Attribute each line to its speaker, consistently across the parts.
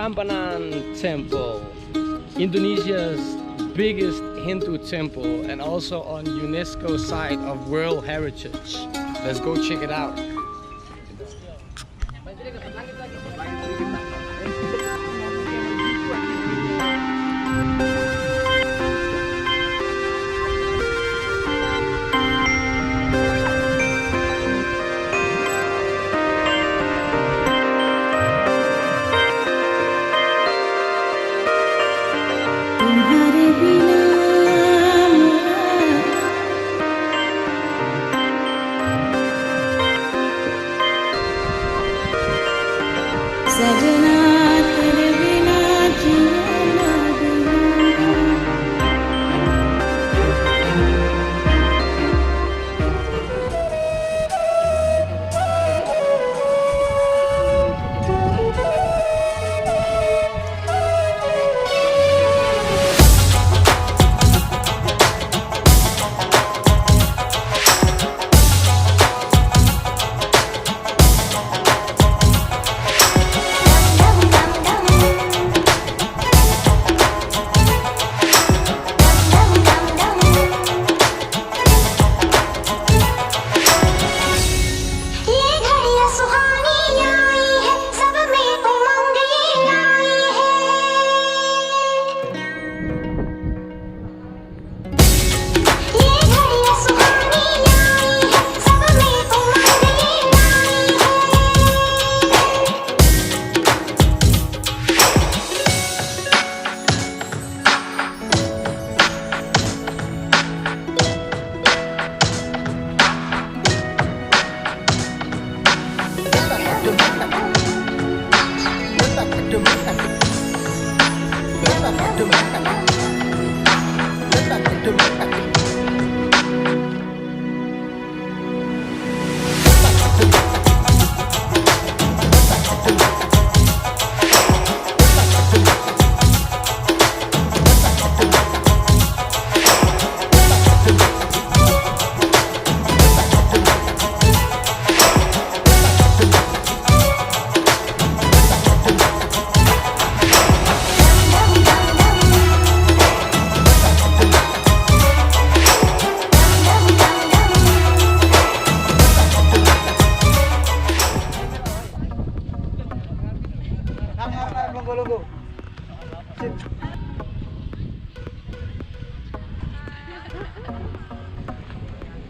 Speaker 1: Prambanan temple, Indonesia's biggest Hindu temple and also on UNESCO site of World Heritage. Let's go check it out.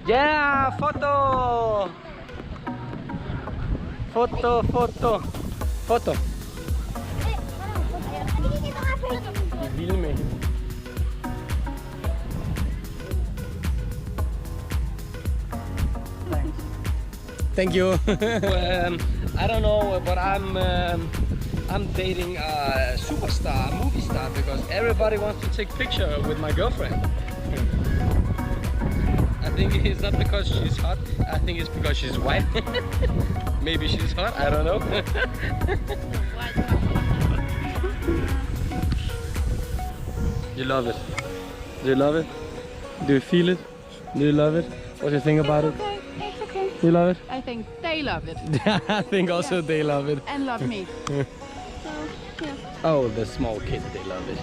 Speaker 1: Yeah, foto. Foto, foto, foto. Filme. Thank you. I don't know, but I'm dating a superstar, a movie star, because everybody wants to take picture with my girlfriend. I think it's not because she's hot. I think it's because she's white. Maybe she's hot. I don't know. You love it. Do you love it? Do you feel it? Do you love it? What do you think about it?
Speaker 2: It's okay.
Speaker 1: You love it?
Speaker 2: I think they love it.
Speaker 1: I think also they love it.
Speaker 2: And love me. So, yeah.
Speaker 1: Oh, the small kids, they love it.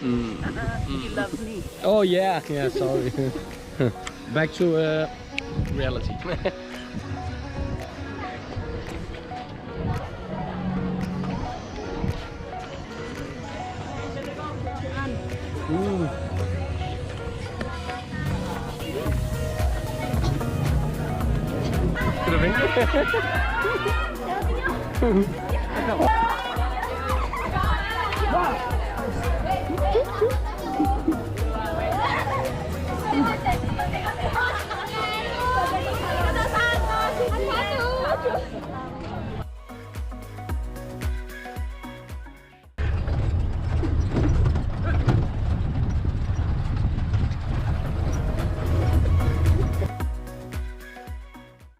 Speaker 2: He loves me.
Speaker 1: Oh yeah, yeah, sorry. Back to reality. Wow.